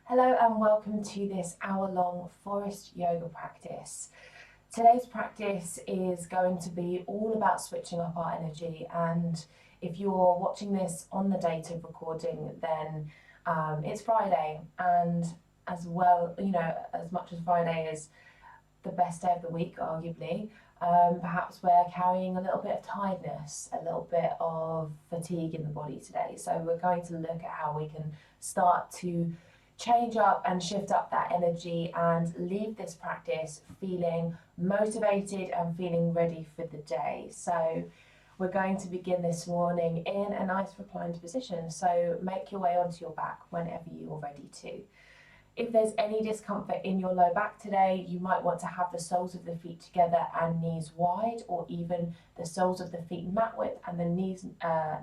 Hello and welcome to this hour-long Forrest Yoga practice. Today's practice is going to be all about switching up our energy, and if you're watching this on the date of recording, then it's Friday, and as well, as much as Friday is the best day of the week, arguably, perhaps we're carrying a little bit of tiredness, a little bit of fatigue in the body today. So we're going to look at how we can start to change up and shift up that energy and leave this practice feeling motivated and feeling ready for the day. So we're going to begin this morning in a nice reclined position. So make your way onto your back whenever you're ready to. If there's any discomfort in your low back today, you might want to have the soles of the feet together and knees wide, or even the soles of the feet mat width and the knees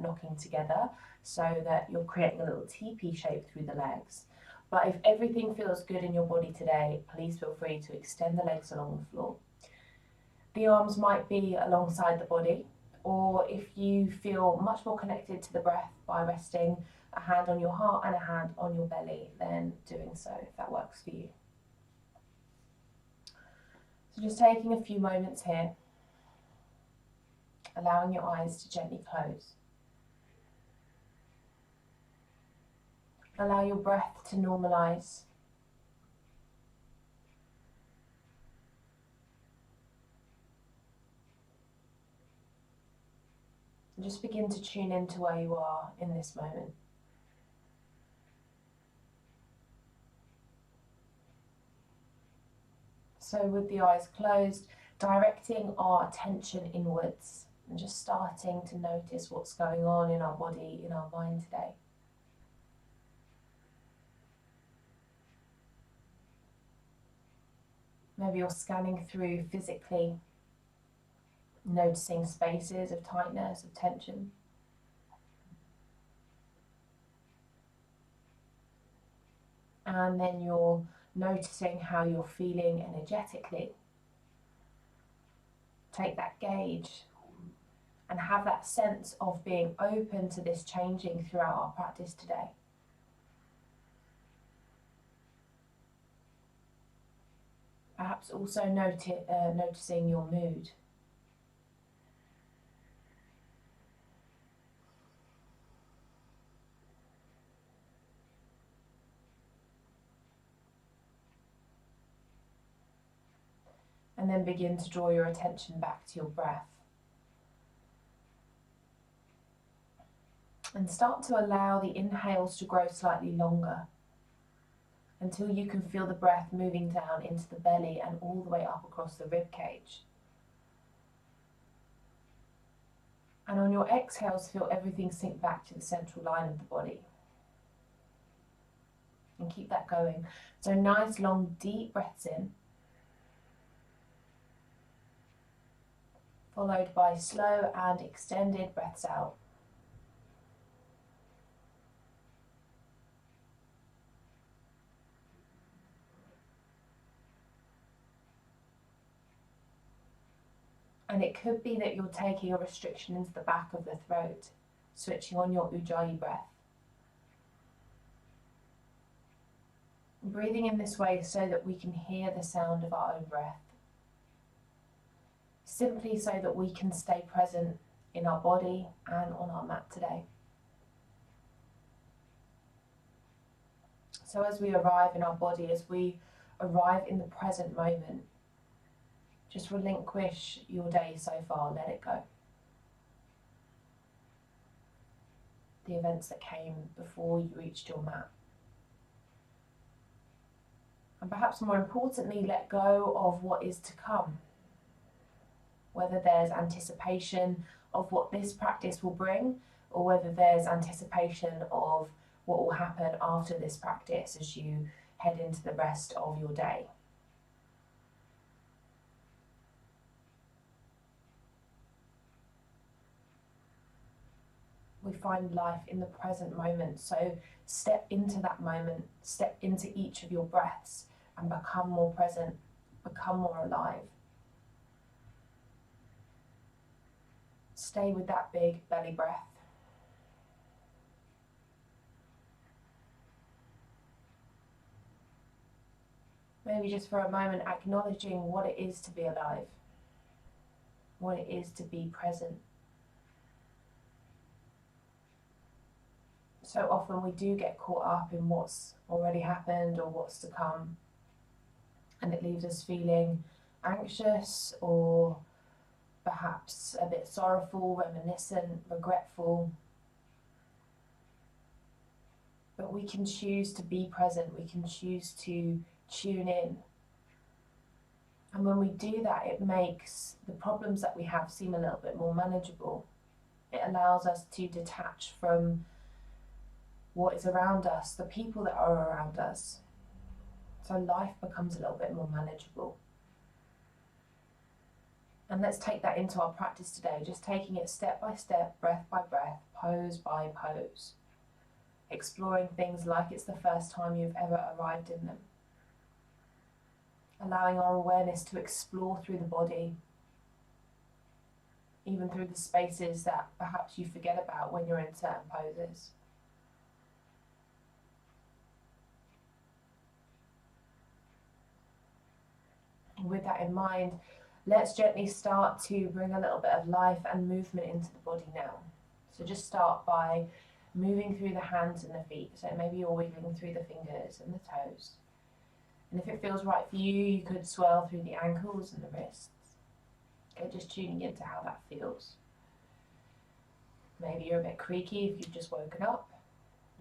knocking together, so that you're creating a little teepee shape through the legs. But if everything feels good in your body today, please feel free to extend the legs along the floor. The arms might be alongside the body, or if you feel much more connected to the breath by resting a hand on your heart and a hand on your belly, then doing so, if that works for you. So just taking a few moments here, allowing your eyes to gently close. Allow your breath to normalize. And just begin to tune into where you are in this moment. So with the eyes closed, directing our attention inwards and just starting to notice what's going on in our body, in our mind today. Maybe you're scanning through physically, noticing spaces of tightness, of tension. And then you're noticing how you're feeling energetically. Take that gauge and have that sense of being open to this changing throughout our practice today. Perhaps also noticing your mood. And then begin to draw your attention back to your breath. And start to allow the inhales to grow slightly longer, until you can feel the breath moving down into the belly and all the way up across the rib cage. And on your exhales, feel everything sink back to the central line of the body. And keep that going. So nice, long, deep breaths in, followed by slow and extended breaths out. And it could be that you're taking a restriction into the back of the throat, switching on your Ujjayi breath. Breathing in this way so that we can hear the sound of our own breath. Simply so that we can stay present in our body and on our mat today. So as we arrive in our body, as we arrive in the present moment, just relinquish your day so far, let it go. The events that came before you reached your mat. And perhaps more importantly, let go of what is to come. Whether there's anticipation of what this practice will bring, or whether there's anticipation of what will happen after this practice as you head into the rest of your day. We find life in the present moment, so step into that moment, step into each of your breaths and become more present, become more alive. Stay with that big belly breath. Maybe just for a moment acknowledging what it is to be alive, what it is to be present. So often we do get caught up in what's already happened or what's to come, and it leaves us feeling anxious or perhaps a bit sorrowful, reminiscent, regretful. But we can choose to be present, we can choose to tune in. And when we do that, it makes the problems that we have seem a little bit more manageable. It allows us to detach from what is around us, the people that are around us. So life becomes a little bit more manageable. And let's take that into our practice today, just taking it step by step, breath by breath, pose by pose. Exploring things like it's the first time you've ever arrived in them. Allowing our awareness to explore through the body, even through the spaces that perhaps you forget about when you're in certain poses. And with that in mind, let's gently start to bring a little bit of life and movement into the body now. So just start by moving through the hands and the feet. So maybe you're wiggling through the fingers and the toes. And if it feels right for you, you could swirl through the ankles and the wrists. Okay, just tuning into how that feels. Maybe you're a bit creaky if you've just woken up.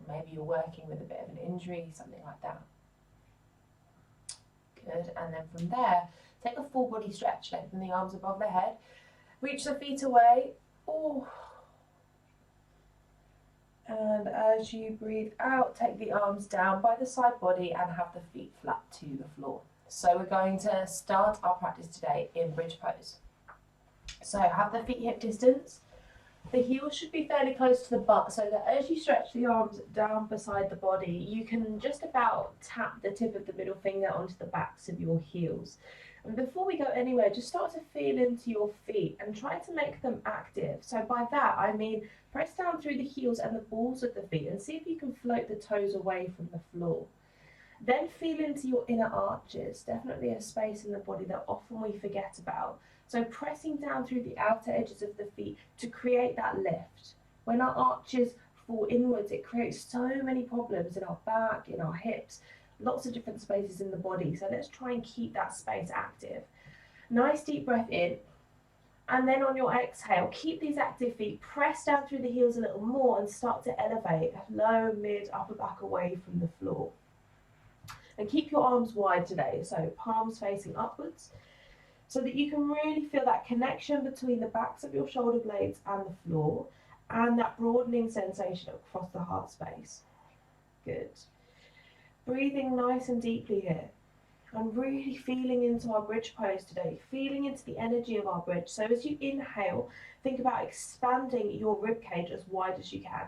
Maybe you're working with a bit of an injury, something like that. Good, and then from there, take a full body stretch, lengthen the arms above the head, reach the feet away. Oh. And as you breathe out, take the arms down by the side body and have the feet flat to the floor. So we're going to start our practice today in bridge pose. So have the feet hip distance. The heels should be fairly close to the butt, so that as you stretch the arms down beside the body, you can just about tap the tip of the middle finger onto the backs of your heels. And before we go anywhere, just start to feel into your feet and try to make them active. So by that, I mean press down through the heels and the balls of the feet and see if you can float the toes away from the floor. Then feel into your inner arches, definitely a space in the body that often we forget about. So pressing down through the outer edges of the feet to create that lift. When our arches fall inwards, it creates so many problems in our back, in our hips, lots of different spaces in the body. So let's try and keep that space active. Nice deep breath in. And then on your exhale, keep these active feet, press down through the heels a little more and start to elevate low, mid, upper back away from the floor. And keep your arms wide today, so palms facing upwards, so that you can really feel that connection between the backs of your shoulder blades and the floor, and that broadening sensation across the heart space. Good. Breathing nice and deeply here. And really feeling into our bridge pose today, feeling into the energy of our bridge. So as you inhale, think about expanding your rib cage as wide as you can.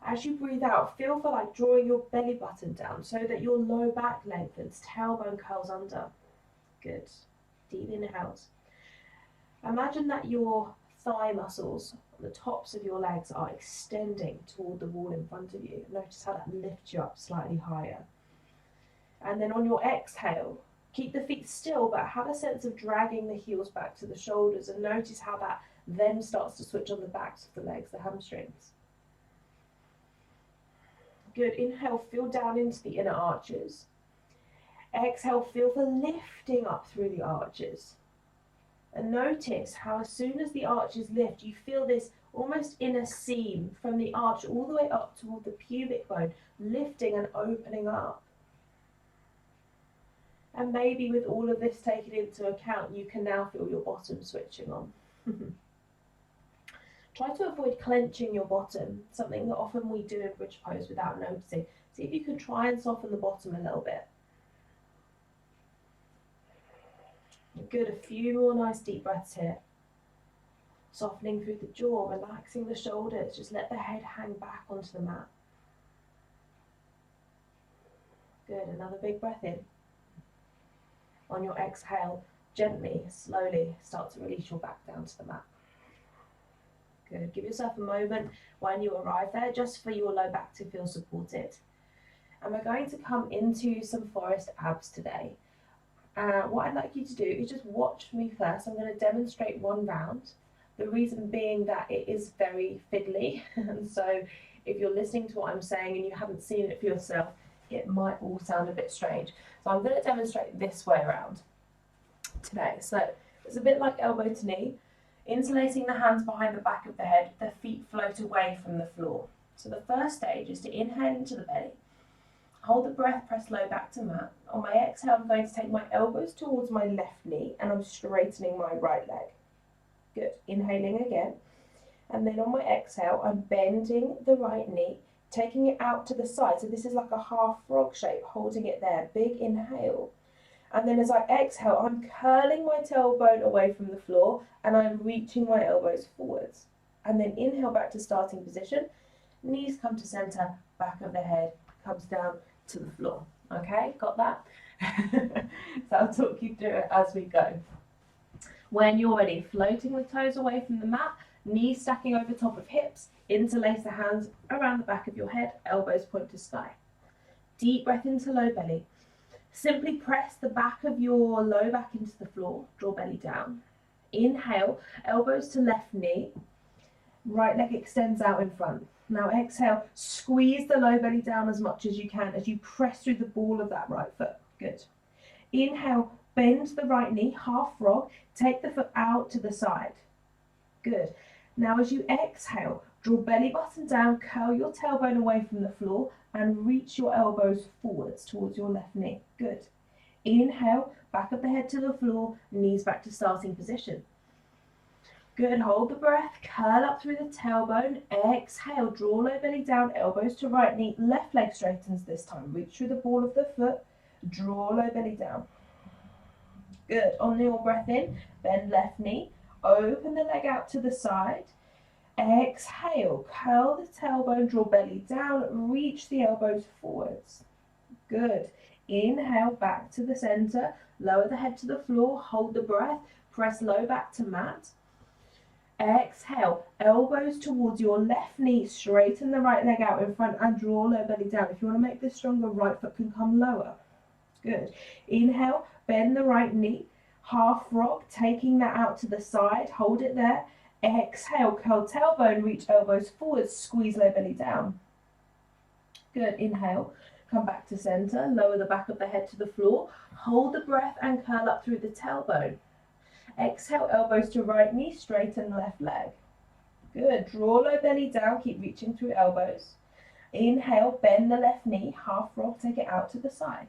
As you breathe out, feel for like drawing your belly button down so that your low back lengthens, tailbone curls under. Good. Deep inhales. Imagine that your thigh muscles on the tops of your legs are extending toward the wall in front of you. Notice how that lifts you up slightly higher. And then on your exhale, keep the feet still, but have a sense of dragging the heels back to the shoulders, and notice how that then starts to switch on the backs of the legs, the hamstrings. Good. Inhale, feel down into the inner arches. Exhale, feel for lifting up through the arches. And notice how as soon as the arches lift, you feel this almost inner seam from the arch all the way up toward the pubic bone, lifting and opening up. And maybe with all of this taken into account, you can now feel your bottom switching on. Try to avoid clenching your bottom, something that often we do in bridge pose without noticing. See if you can try and soften the bottom a little bit. Good, a few more nice deep breaths here. Softening through the jaw, relaxing the shoulders, just let the head hang back onto the mat. Good, another big breath in. On your exhale, gently, slowly start to release your back down to the mat. Good, give yourself a moment when you arrive there just for your low back to feel supported. And we're going to come into some forest abs today. What I'd like you to do is just watch me first. I'm going to demonstrate one round. The reason being that it is very fiddly, and so if you're listening to what I'm saying and you haven't seen it for yourself, it might all sound a bit strange. So I'm going to demonstrate this way around today. So it's a bit like elbow to knee, interlacing the hands behind the back of the head, the feet float away from the floor. So the first stage is to inhale into the belly, hold the breath, press low back to mat. On my exhale, I'm going to take my elbows towards my left knee and I'm straightening my right leg. Good. Inhaling again. And then on my exhale, I'm bending the right knee, taking it out to the side. So this is like a half frog shape, holding it there. Big inhale. And then as I exhale, I'm curling my tailbone away from the floor and I'm reaching my elbows forwards. And then inhale back to starting position. Knees come to center, back of the head comes down to the floor. Okay, got that? So I'll talk you through it as we go. When you're ready, floating the toes away from the mat, knees stacking over top of hips, interlace the hands around the back of your head, elbows point to sky. Deep breath into low belly. Simply press the back of your low back into the floor, draw belly down. Inhale, elbows to left knee, right leg extends out in front. Now exhale, squeeze the low belly down as much as you can as you press through the ball of that right foot. Good. Inhale, bend the right knee, half frog, take the foot out to the side. Good. Now as you exhale, draw belly button down, curl your tailbone away from the floor and reach your elbows forwards towards your left knee. Good. Inhale, back of the head to the floor, knees back to starting position. Good. Hold the breath, curl up through the tailbone. Exhale, draw low belly down, elbows to right knee, left leg straightens this time. Reach through the ball of the foot, draw low belly down. Good. On your breath in, bend left knee, open the leg out to the side. Exhale, curl the tailbone, draw belly down, reach the elbows forwards. Good. Inhale, back to the center, lower the head to the floor, hold the breath, press low back to mat. Exhale, elbows towards your left knee, straighten the right leg out in front and draw low belly down. If you want to make this stronger, right foot can come lower. Good. Inhale, bend the right knee, half frog, taking that out to the side, hold it there. Exhale, curl tailbone, reach elbows forward, squeeze low belly down. Good. Inhale, come back to center, lower the back of the head to the floor, hold the breath and curl up through the tailbone. Exhale, elbows to right knee, straighten left leg. Good. Draw low belly down, keep reaching through elbows. Inhale, bend the left knee, half frog, take it out to the side.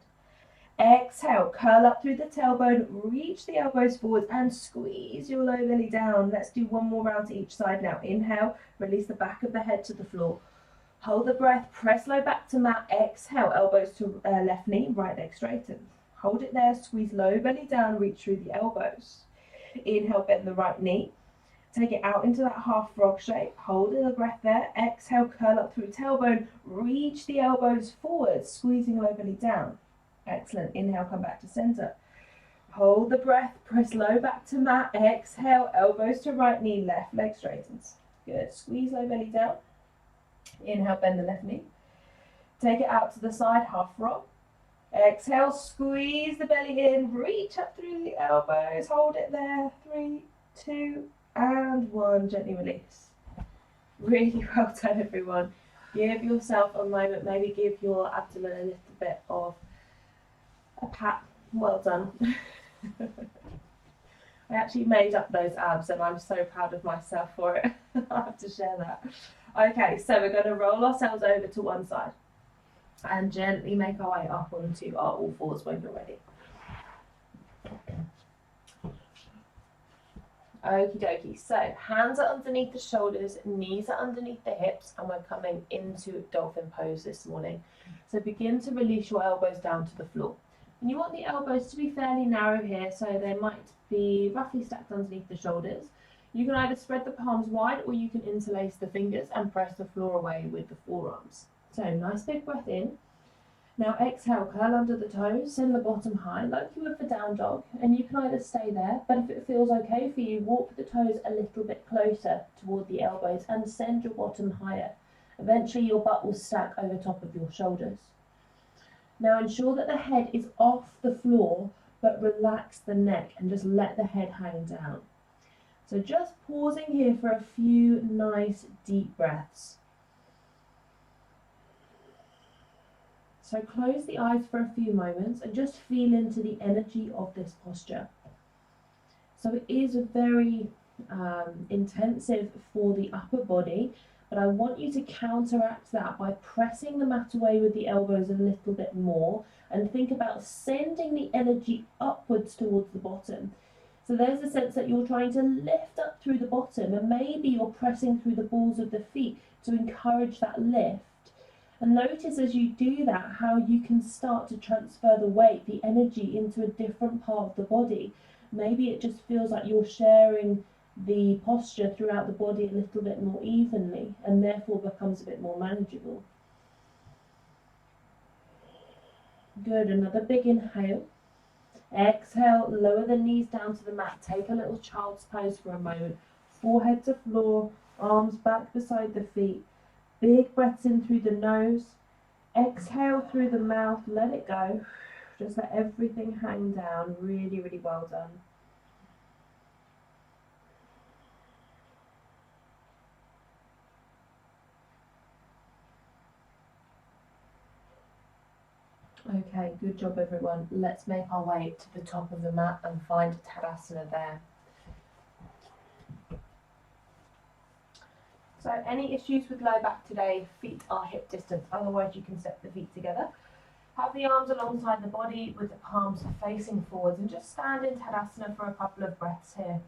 Exhale, curl up through the tailbone, reach the elbows forward and squeeze your low belly down. Let's do one more round to each side now. Inhale, release the back of the head to the floor. Hold the breath, press low back to mat. Exhale, elbows to left knee, right leg straightens. Hold it there, squeeze low belly down, reach through the elbows. Inhale, bend the right knee. Take it out into that half frog shape. Hold the breath there. Exhale, curl up through tailbone, reach the elbows forward, squeezing low belly down. Excellent. Inhale, come back to center. Hold the breath, press low back to mat. Exhale, elbows to right knee, left leg straightens. Good. Squeeze low belly down. Inhale, bend the left knee. Take it out to the side, half frog. Exhale, squeeze the belly in, reach up through the elbows, hold it there. 3, 2, and 1. Gently release. Really well done, everyone. Give yourself a moment, maybe give your abdomen a little bit of a pat. Well done. I actually made up those abs and I'm so proud of myself for it. I have to share that. Okay, so we're going to roll ourselves over to one side and gently make our way up onto our all fours when you're ready. Okie dokie, so hands are underneath the shoulders, knees are underneath the hips, and we're coming into dolphin pose this morning. So begin to release your elbows down to the floor. And you want the elbows to be fairly narrow here, so they might be roughly stacked underneath the shoulders. You can either spread the palms wide or you can interlace the fingers and press the floor away with the forearms. So nice big breath in. Now exhale, curl under the toes, send the bottom high like you would for down dog, and you can either stay there, but if it feels okay for you, walk the toes a little bit closer toward the elbows and send your bottom higher. Eventually your butt will stack over top of your shoulders. Now ensure that the head is off the floor, but relax the neck and just let the head hang down. So just pausing here for a few nice deep breaths. So close the eyes for a few moments and just feel into the energy of this posture. So it is very intensive for the upper body, but I want you to counteract that by pressing the mat away with the elbows a little bit more and think about sending the energy upwards towards the bottom. So there's a sense that you're trying to lift up through the bottom, and maybe you're pressing through the balls of the feet to encourage that lift. And notice as you do that how you can start to transfer the weight, the energy into a different part of the body. Maybe it just feels like you're sharing the posture throughout the body a little bit more evenly and therefore becomes a bit more manageable. Good, another big inhale. Exhale, lower the knees down to the mat. Take a little child's pose for a moment. Forehead to floor, arms back beside the feet. Big breaths in through the nose. Exhale through the mouth, let it go. Just let everything hang down. Really, really well done. Okay, good job everyone. Let's make our way to the top of the mat and find Tadasana there. So any issues with low back today, feet are hip distance, otherwise you can step the feet together. Have the arms alongside the body with the palms facing forwards and just stand in Tadasana for a couple of breaths here.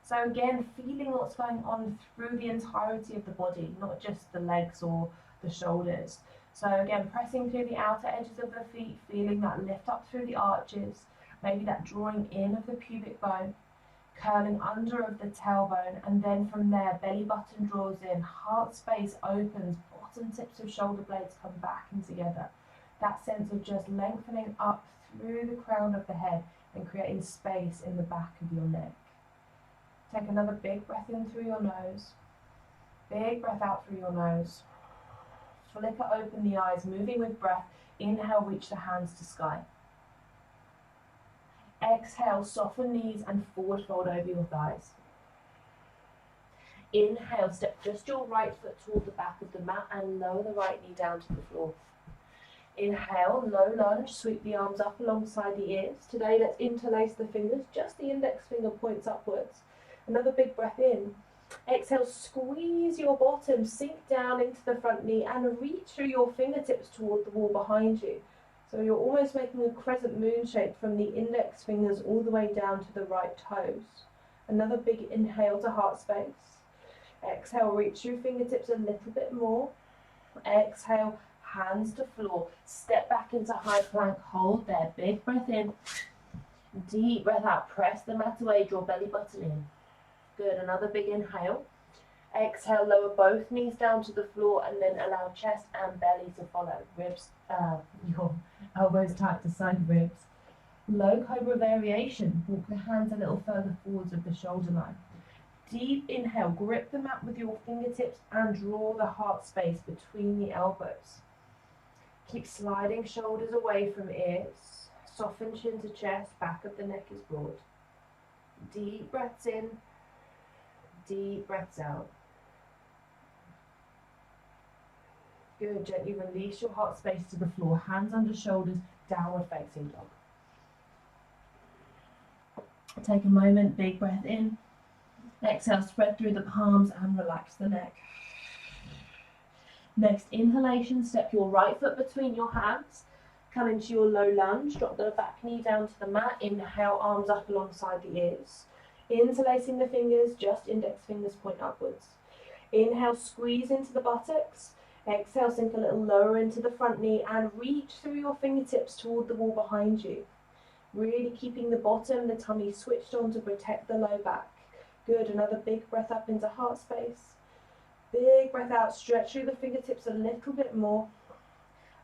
So again, feeling what's going on through the entirety of the body, not just the legs or the shoulders. So again, pressing through the outer edges of the feet, feeling that lift up through the arches, maybe that drawing in of the pubic bone, curling under of the tailbone, and then from there, belly button draws in, heart space opens, bottom tips of shoulder blades come back and together. That sense of just lengthening up through the crown of the head and creating space in the back of your neck. Take another big breath in through your nose, big breath out through your nose. Flicker open the eyes, moving with breath. Inhale, reach the hands to sky. Exhale, soften knees and forward fold over your thighs. Inhale, step just your right foot toward the back of the mat and lower the right knee down to the floor. Inhale, low lunge, sweep the arms up alongside the ears. Today, let's interlace the fingers, just the index finger points upwards. Another big breath in. Exhale, squeeze your bottom, sink down into the front knee and reach through your fingertips toward the wall behind you. So you're almost making a crescent moon shape from the index fingers all the way down to the right toes. Another big inhale to heart space. Exhale, reach through fingertips a little bit more. Exhale, hands to floor. Step back into high plank, hold there. Big breath in. Deep breath out, press the mat away, draw belly button in. Good, another big inhale. Exhale, lower both knees down to the floor and then allow chest and belly to follow. Ribs, your elbows tight to side ribs. Low cobra variation. Walk the hands a little further forwards of the shoulder line. Deep inhale, grip the mat with your fingertips and draw the heart space between the elbows. Keep sliding shoulders away from ears. Soften chin to chest, back of the neck is broad. Deep breaths in. Deep breaths out. Good, gently release your heart space to the floor, hands under shoulders, downward facing dog. Take a moment, big breath in. Exhale, spread through the palms and relax the neck. Next inhalation, step your right foot between your hands. Come into your low lunge, drop the back knee down to the mat. Inhale, arms up alongside the ears. Interlacing the fingers, just index fingers point upwards. Inhale, squeeze into the buttocks. Exhale, sink a little lower into the front knee and reach through your fingertips toward the wall behind you. Really keeping the bottom, the tummy switched on to protect the low back. Good, another big breath up into heart space. Big breath out, stretch through the fingertips a little bit more.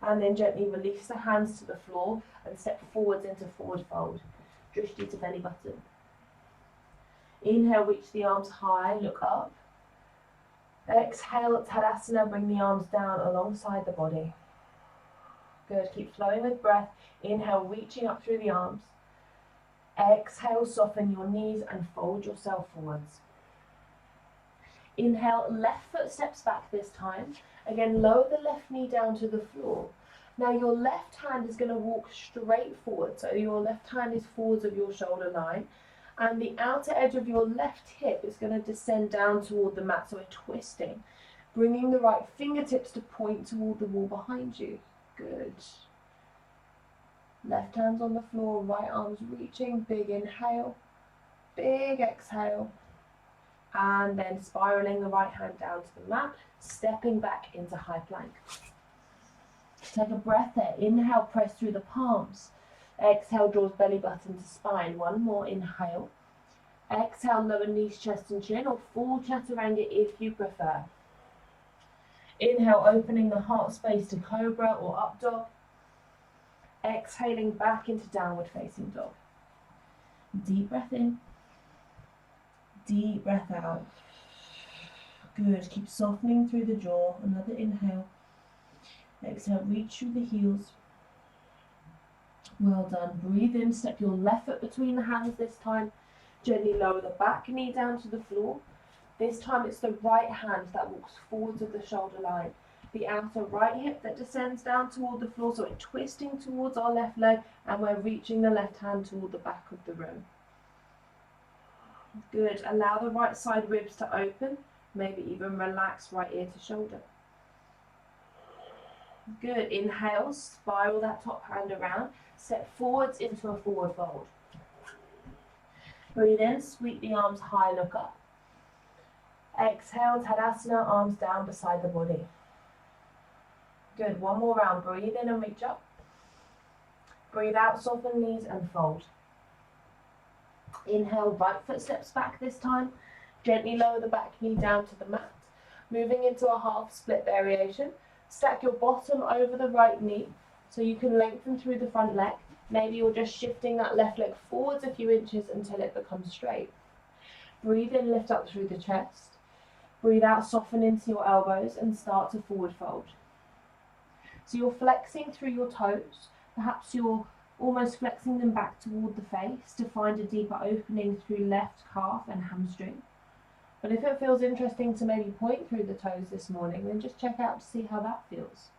And then gently release the hands to the floor and step forwards into forward fold. Drishti to belly button. Inhale, reach the arms high, look up. Exhale, Tadasana, bring the arms down alongside the body. Good, keep flowing with breath. Inhale, reaching up through the arms. Exhale, soften your knees and fold yourself forwards. Inhale, left foot steps back this time. Again, lower the left knee down to the floor. Now your left hand is going to walk straight forward. So your left hand is forwards of your shoulder line. And the outer edge of your left hip is going to descend down toward the mat. So we're twisting. Bringing the right fingertips to point toward the wall behind you. Good. Left hand's on the floor, right arm's reaching. Big inhale. Big exhale. And then spiraling the right hand down to the mat. Stepping back into high plank. Take a breath there. Inhale, press through the palms. Exhale, draws belly button to spine. One more, inhale. Exhale, lower knees, chest and chin, or full chaturanga if you prefer. Inhale, opening the heart space to cobra or up dog. Exhaling back into downward facing dog. Deep breath in. Deep breath out. Good. Keep softening through the jaw. Another inhale. Exhale, reach through the heels. Well done. Breathe in. Step your left foot between the hands this time. Gently lower the back knee down to the floor. This time it's the right hand that walks forwards of the shoulder line. The outer right hip that descends down toward the floor. So we're twisting towards our left leg and we're reaching the left hand toward the back of the room. Good. Allow the right side ribs to open. Maybe even relax right ear to shoulder. Good. Inhale, spiral that top hand around. Step forwards into a forward fold. Breathe in, sweep the arms high, look up. Exhale, Tadasana, arms down beside the body. Good. One more round. Breathe in and reach up. Breathe out, soften knees and fold. Inhale, right foot steps back this time. Gently lower the back knee down to the mat. Moving into a half split variation. Stack your bottom over the right knee so you can lengthen through the front leg. Maybe you're just shifting that left leg forwards a few inches until it becomes straight. Breathe in, lift up through the chest. Breathe out, soften into your elbows and start to forward fold. So you're flexing through your toes. Perhaps you're almost flexing them back toward the face to find a deeper opening through left calf and hamstring. But if it feels interesting to maybe point through the toes this morning, then just check out to see how that feels.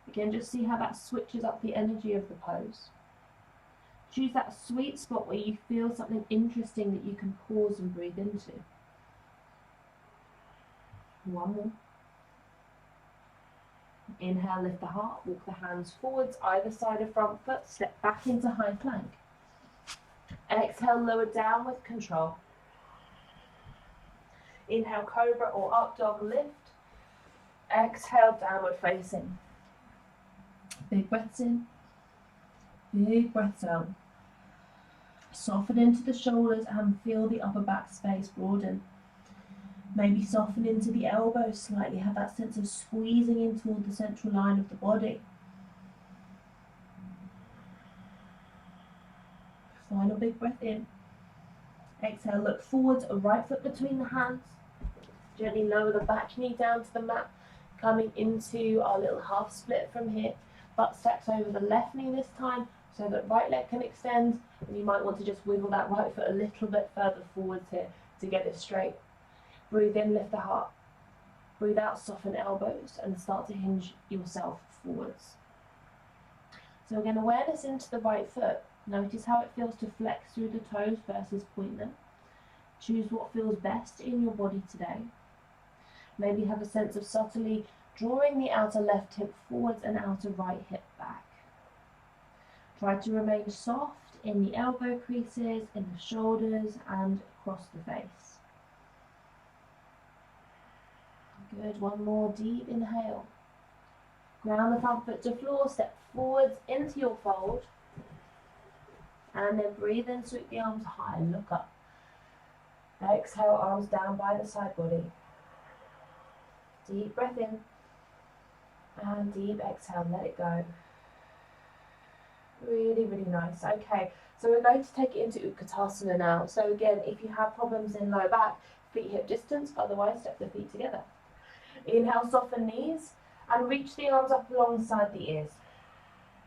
Again, just see how that switches up the energy of the pose. Choose that sweet spot where you feel something interesting that you can pause and breathe into. One more. Inhale, lift the heart, walk the hands forwards, either side of front foot, step back into high plank. Exhale, lower down with control. Inhale, cobra or up dog, lift. Exhale, downward facing. Big breaths in, big breaths out. Soften into the shoulders and feel the upper back space broaden. Maybe soften into the elbows slightly, have that sense of squeezing in toward the central line of the body. Final big breath in. Exhale, look forwards, right foot between the hands. Gently lower the back knee down to the mat, coming into our little half split from here. Butt stacks over the left knee this time, so that right leg can extend, and you might want to just wiggle that right foot a little bit further forwards here to get it straight. Breathe in, lift the heart. Breathe out, soften elbows, and start to hinge yourself forwards. So again, awareness into the right foot. Notice how it feels to flex through the toes versus point them. Choose what feels best in your body today. Maybe have a sense of subtly drawing the outer left hip forwards and outer right hip back. Try to remain soft in the elbow creases, in the shoulders, and across the face. Good. One more deep inhale. Ground the front foot to floor, step forwards into your fold. And then breathe in, sweep the arms high, look up. Exhale, arms down by the side body. Deep breath in. And deep exhale, let it go. Really, really nice. Okay, so we're going to take it into Utkatasana now. So again, if you have problems in low back, feet hip distance, otherwise step the feet together. Inhale, soften knees, and reach the arms up alongside the ears.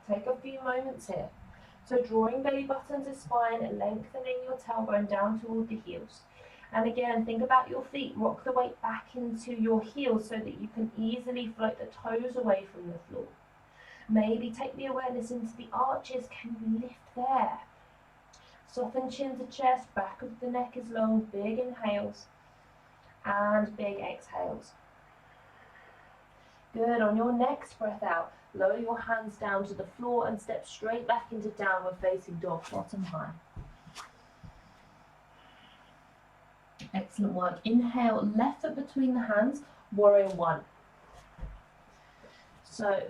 Take a few moments here. So drawing belly button to spine and lengthening your tailbone down toward the heels. And again, think about your feet. Rock the weight back into your heels so that you can easily float the toes away from the floor. Maybe take the awareness into the arches. Can you lift there? Soften chin to chest, back of the neck is long, big inhales and big exhales. Good, on your next breath out, lower your hands down to the floor and step straight back into downward facing dog, bottom high. Excellent work. Inhale, left foot between the hands, warrior one. So,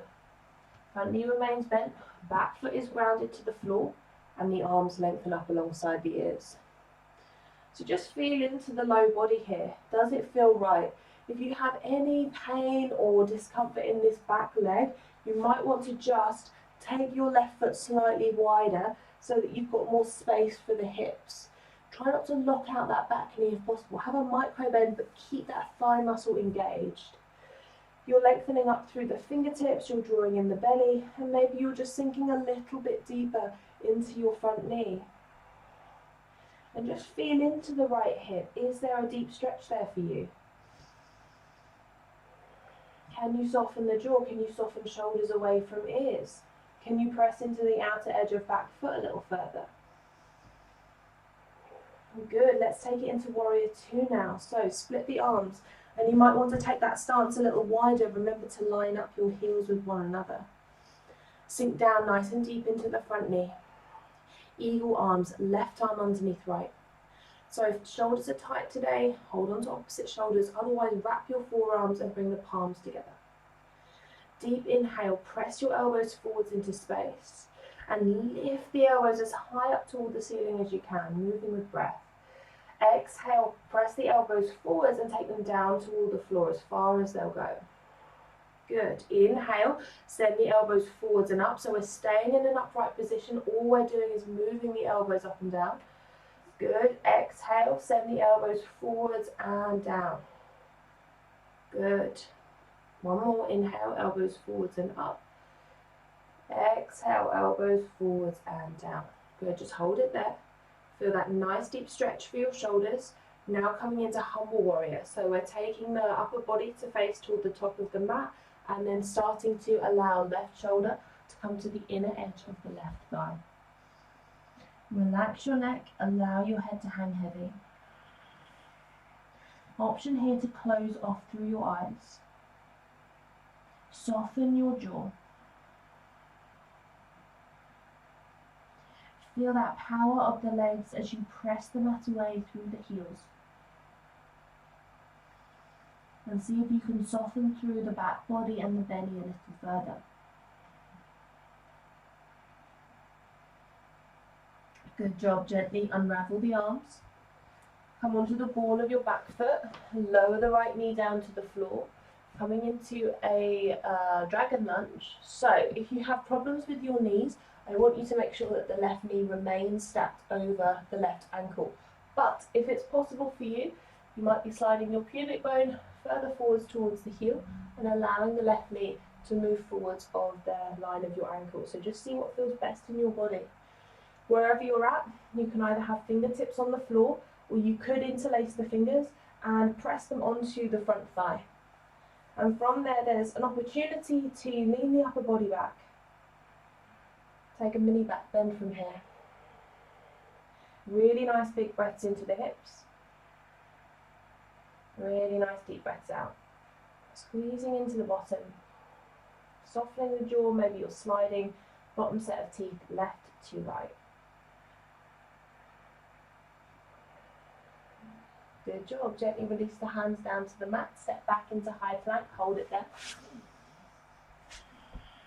front knee remains bent, back foot is grounded to the floor, and the arms lengthen up alongside the ears. So just feel into the low body here. Does it feel right? If you have any pain or discomfort in this back leg, you might want to just take your left foot slightly wider so that you've got more space for the hips. Try not to lock out that back knee if possible. Have a micro bend, but keep that thigh muscle engaged. You're lengthening up through the fingertips, you're drawing in the belly, and maybe you're just sinking a little bit deeper into your front knee. And just feel into the right hip. Is there a deep stretch there for you? Can you soften the jaw? Can you soften shoulders away from ears? Can you press into the outer edge of back foot a little further? Good, let's take it into warrior two now. So split the arms, and you might want to take that stance a little wider. Remember to line up your heels with one another. Sink down nice and deep into the front knee. Eagle arms, left arm underneath right. So if shoulders are tight today, hold on to opposite shoulders. Otherwise, wrap your forearms and bring the palms together. Deep inhale, press your elbows forwards into space. And lift the elbows as high up toward the ceiling as you can, moving with breath. Exhale, press the elbows forwards and take them down toward the floor as far as they'll go. Good. Inhale, send the elbows forwards and up. So we're staying in an upright position. All we're doing is moving the elbows up and down. Good. Exhale, send the elbows forwards and down. Good. One more. Inhale, elbows forwards and up. Exhale, elbows forwards and down. Good. Just hold it there. Feel that nice deep stretch for your shoulders. Now coming into humble warrior. So we're taking the upper body to face toward the top of the mat, and then starting to allow left shoulder to come to the inner edge of the left thigh. Relax your neck, allow your head to hang heavy. Option here to close off through your eyes. Soften your jaw. Feel that power of the legs as you press the mat away through the heels. And see if you can soften through the back body and the belly a little further. Good job. Gently unravel the arms. Come onto the ball of your back foot. Lower the right knee down to the floor. Coming into a dragon lunge. So if you have problems with your knees, I want you to make sure that the left knee remains stacked over the left ankle. But if it's possible for you, you might be sliding your pubic bone further forwards towards the heel and allowing the left knee to move forwards of the line of your ankle. So just see what feels best in your body. Wherever you're at, you can either have fingertips on the floor, or you could interlace the fingers and press them onto the front thigh. And from there, there's an opportunity to lean the upper body back. Take a mini back bend from here. Really nice big breaths into the hips. Really nice deep breaths out. Squeezing into the bottom. Softening the jaw, maybe you're sliding bottom set of teeth left to right. Good job. Gently release the hands down to the mat. Step back into high plank. Hold it there.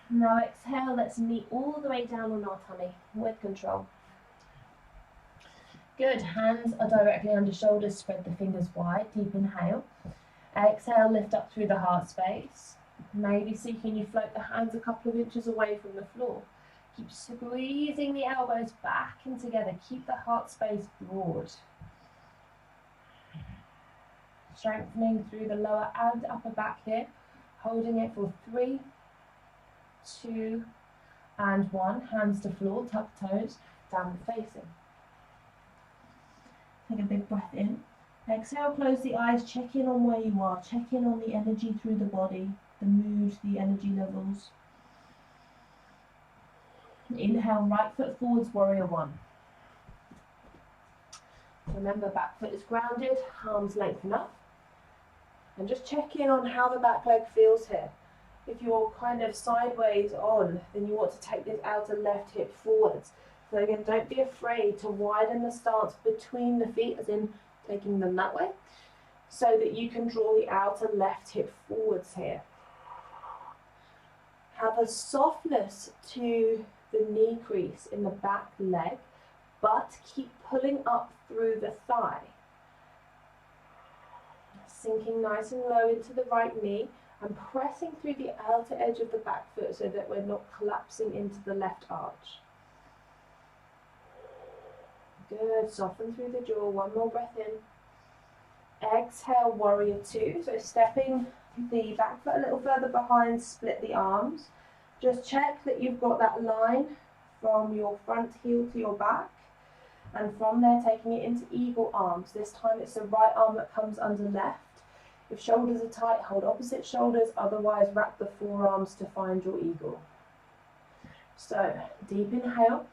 Now exhale. Let's knee all the way down on our tummy with control. Good. Hands are directly under shoulders. Spread the fingers wide. Deep inhale. Exhale. Lift up through the heart space. Maybe see, can you float the hands a couple of inches away from the floor. Keep squeezing the elbows back and together. Keep the heart space broad. Strengthening through the lower and upper back here. Holding it for 3, 2, and 1. Hands to floor, tuck toes, downward facing. Take a big breath in. Exhale, close the eyes, check in on where you are, check in on the energy through the body, the mood, the energy levels. Inhale, right foot forwards, warrior 1. Remember, back foot is grounded, arms lengthen up. And just check in on how the back leg feels here. If you're kind of sideways on, then you want to take this outer left hip forwards. So again, don't be afraid to widen the stance between the feet, as in taking them that way, so that you can draw the outer left hip forwards here. Have a softness to the knee crease in the back leg, but keep pulling up through the thigh. Sinking nice and low into the right knee and pressing through the outer edge of the back foot so that we're not collapsing into the left arch. Good, soften through the jaw, 1 more breath in. Exhale, warrior 2. So stepping the back foot a little further behind, split the arms. Just check that you've got that line from your front heel to your back. And from there, taking it into eagle arms. This time it's the right arm that comes under left. If shoulders are tight, hold opposite shoulders. Otherwise, wrap the forearms to find your eagle. So, deep inhale.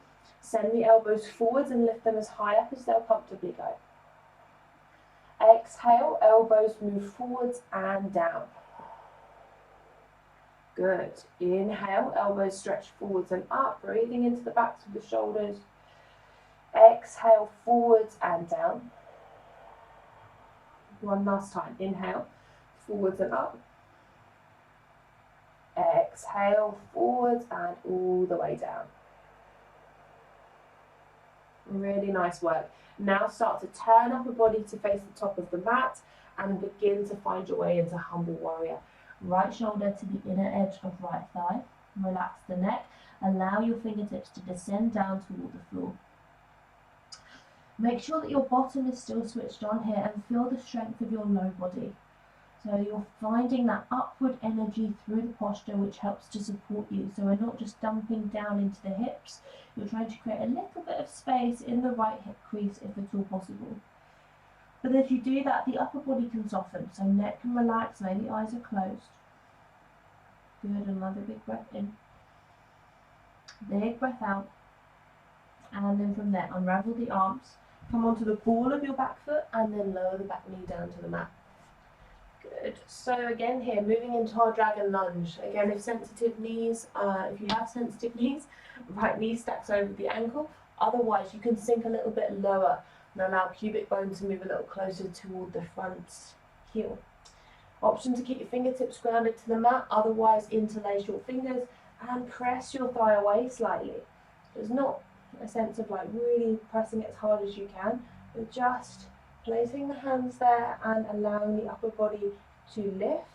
Send the elbows forwards and lift them as high up as they'll comfortably go. Exhale, elbows move forwards and down. Good. Inhale, elbows stretch forwards and up, breathing into the backs of the shoulders. Exhale, forwards and down. 1 last time. Inhale, forwards and up. Exhale, forwards and all the way down. Really nice work. Now start to turn upper body to face the top of the mat and begin to find your way into humble warrior. Right shoulder to the inner edge of right thigh. Relax the neck. Allow your fingertips to descend down toward the floor. Make sure that your bottom is still switched on here and feel the strength of your low body. So you're finding that upward energy through the posture, which helps to support you. So we're not just dumping down into the hips. You're trying to create a little bit of space in the right hip crease if at all possible. But as you do that, the upper body can soften. So neck can relax, maybe eyes are closed. Good, another big breath in. Big breath out. And then from there, unravel the arms. Come onto the ball of your back foot and then lower the back knee down to the mat. Good. So again here, moving into our dragon lunge. Again, if sensitive knees, if you have sensitive knees, right knee stacks over the ankle. Otherwise, you can sink a little bit lower and allow pubic bone to move a little closer toward the front heel. Option to keep your fingertips grounded to the mat. Otherwise, interlace your fingers and press your thigh away slightly. There's not a sense of like really pressing it as hard as you can, but just placing the hands there and allowing the upper body to lift,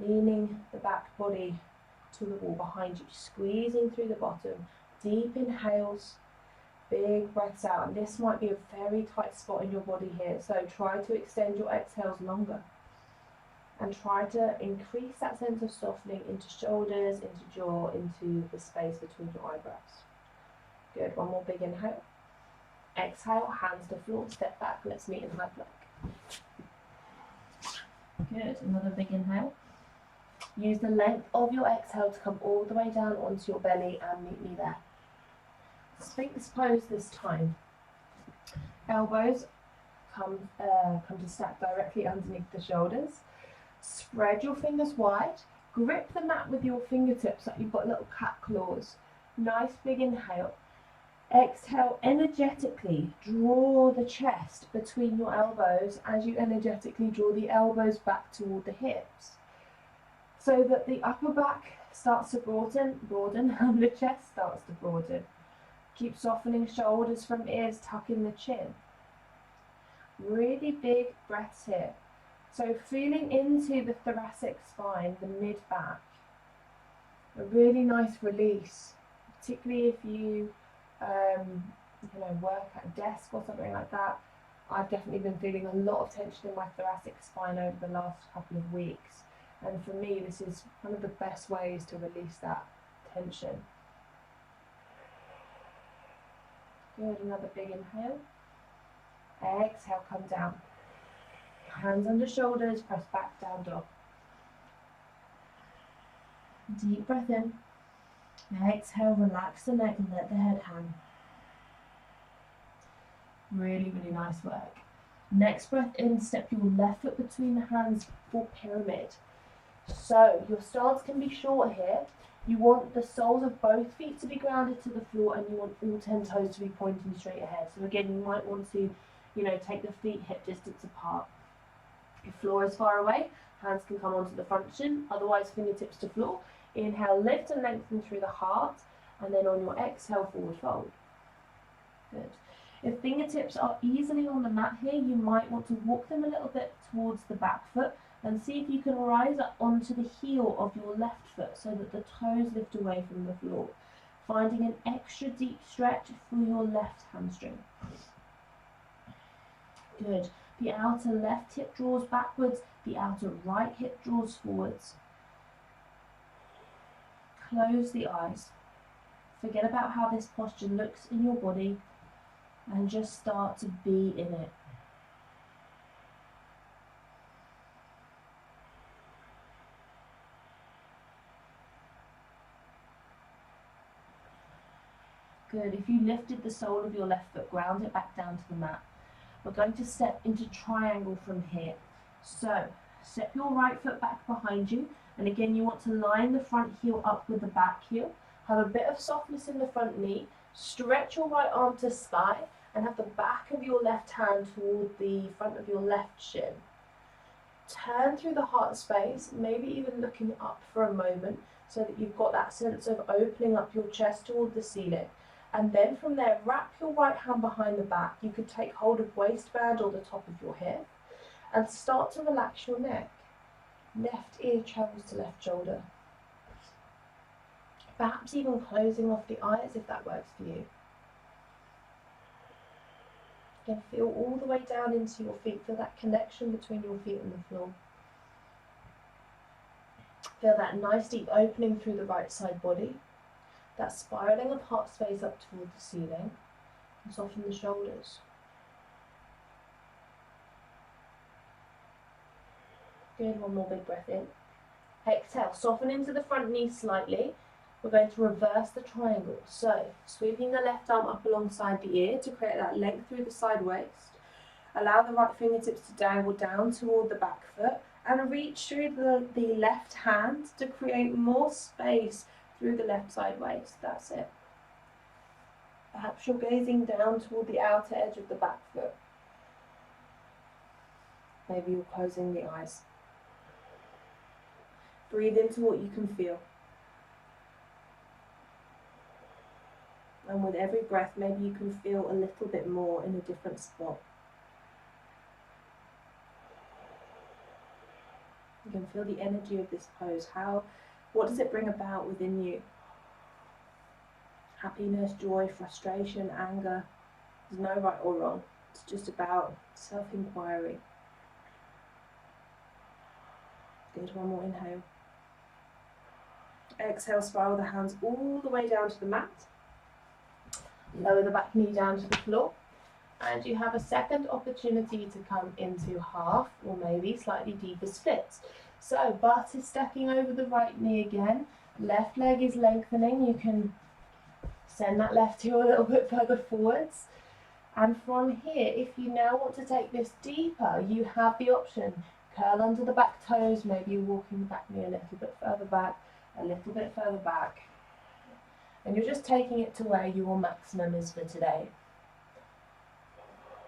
leaning the back body to the wall behind you, squeezing through the bottom. Deep inhales, big breaths out. And this might be a very tight spot in your body here, so try to extend your exhales longer and try to increase that sense of softening into shoulders, into jaw, into the space between your eyebrows. Good, 1 more big inhale. Exhale, hands to floor, step back, let's meet in high plank. Good, another big inhale. Use the length of your exhale to come all the way down onto your belly and meet me there. Sphinx pose this time. Elbows come to stack directly underneath the shoulders. Spread your fingers wide. Grip the mat with your fingertips like you've got little cat claws. Nice big inhale. Exhale, energetically draw the chest between your elbows as you energetically draw the elbows back toward the hips, so that the upper back starts to broaden and the chest starts to broaden. Keep softening shoulders from ears, tuck in the chin. Really big breaths here. So feeling into the thoracic spine, the mid-back. A really nice release, particularly if you work at a desk or something like that. I've definitely been feeling a lot of tension in my thoracic spine over the last couple of weeks, and for me this is one of the best ways to release that tension. Good, another big inhale. Exhale, come down. Hands under shoulders, press back, down dog. Deep breath in. Exhale, relax the neck and let the head hang. Really, really nice work. Next breath in, step your left foot between the hands for pyramid. So your stance can be short here. You want the soles of both feet to be grounded to the floor, and you want all 10 toes to be pointing straight ahead. So again, you might want to, take the feet hip distance apart. If floor is far away, hands can come onto the front shin, otherwise fingertips to floor. Inhale, lift and lengthen through the heart, and then on your exhale, forward fold. Good. If fingertips are easily on the mat here, you might want to walk them a little bit towards the back foot and see if you can rise up onto the heel of your left foot so that the toes lift away from the floor, finding an extra deep stretch through your left hamstring. Good. The outer left hip draws backwards, the outer right hip draws forwards. Close the eyes. Forget about how this posture looks in your body and just start to be in it. Good. If you lifted the sole of your left foot, ground it back down to the mat. We're going to step into triangle from here. So, step your right foot back behind you, and again you want to line the front heel up with the back heel. Have a bit of softness in the front knee, stretch your right arm to sky, and have the back of your left hand toward the front of your left shin. Turn through the heart space, maybe even looking up for a moment so that you've got that sense of opening up your chest toward the ceiling. And then from there, wrap your right hand behind the back. You could take hold of waistband or the top of your hip and start to relax your neck. Left ear travels to left shoulder. Perhaps even closing off the eyes if that works for you. Again, feel all the way down into your feet. Feel that connection between your feet and the floor. Feel that nice deep opening through the right side body. That spiraling of heart space up toward the ceiling. And soften the shoulders. Good, one more big breath in. Exhale, soften into the front knee slightly. We're going to reverse the triangle. So, sweeping the left arm up alongside the ear to create that length through the side waist. Allow the right fingertips to dangle down toward the back foot and reach through the left hand to create more space through the left side waist. That's it. Perhaps you're gazing down toward the outer edge of the back foot. Maybe you're closing the eyes. Breathe into what you can feel. And with every breath, maybe you can feel a little bit more in a different spot. You can feel the energy of this pose. What does it bring about within you? Happiness, joy, frustration, anger. There's no right or wrong. It's just about self-inquiry. Good, one more inhale. Exhale, spiral the hands all the way down to the mat. Lower the back knee down to the floor. And you have a second opportunity to come into half or maybe slightly deeper splits. So butt is stacking over the right knee again. Left leg is lengthening. You can send that left heel a little bit further forwards. And from here, if you now want to take this deeper, you have the option. Curl under the back toes. Maybe you're walking the back knee a little bit further back, a little bit further back. And you're just taking it to where your maximum is for today.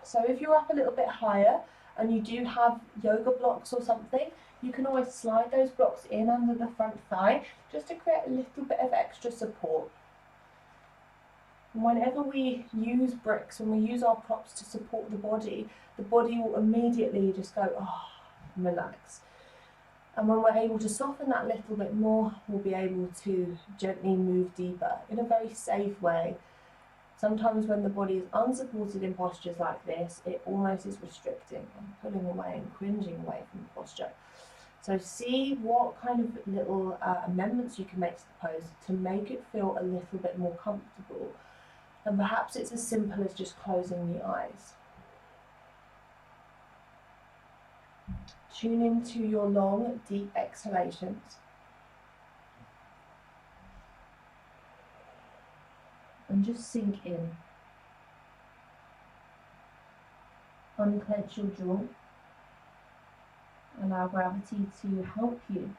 So if you're up a little bit higher and you do have yoga blocks or something, you can always slide those blocks in under the front thigh just to create a little bit of extra support. And whenever we use bricks, when we use our props to support the body will immediately just go, oh, and relax. And when we're able to soften that little bit more, we'll be able to gently move deeper in a very safe way. Sometimes when the body is unsupported in postures like this, it almost is restricting and pulling away and cringing away from the posture. So see what kind of little amendments you can make to the pose to make it feel a little bit more comfortable. And perhaps it's as simple as just closing the eyes. Tune into your long, deep exhalations. And just sink in. Unclench your jaw. Allow gravity to help you.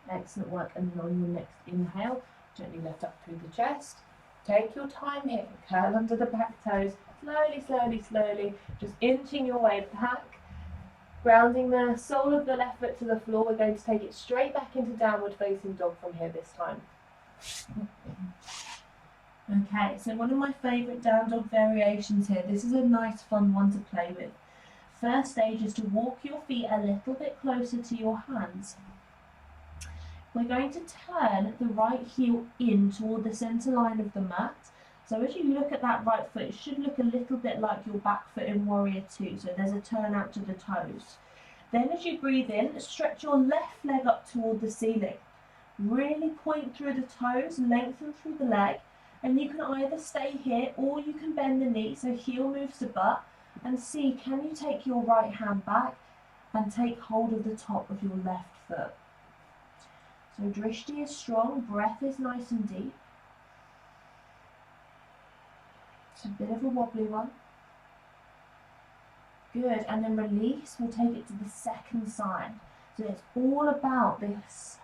Excellent work. And then on your next inhale, gently lift up through the chest. Take your time here. Curl under the back toes. Slowly, slowly, slowly. Just inching your way back. Grounding the sole of the left foot to the floor. We're going to take it straight back into downward facing dog from here this time. Okay, so one of my favourite down dog variations here. This is a nice fun one to play with. First stage is to walk your feet a little bit closer to your hands. We're going to turn the right heel in toward the centre line of the mat. So as you look at that right foot, it should look a little bit like your back foot in Warrior Two. So there's a turn out to the toes. Then as you breathe in, stretch your left leg up toward the ceiling. Really point through the toes, lengthen through the leg. And you can either stay here or you can bend the knee, so heel moves to butt. And see, can you take your right hand back and take hold of the top of your left foot. So drishti is strong, breath is nice and deep. It's a bit of a wobbly one. Good, and then release, we'll take it to the second side. So it's all about this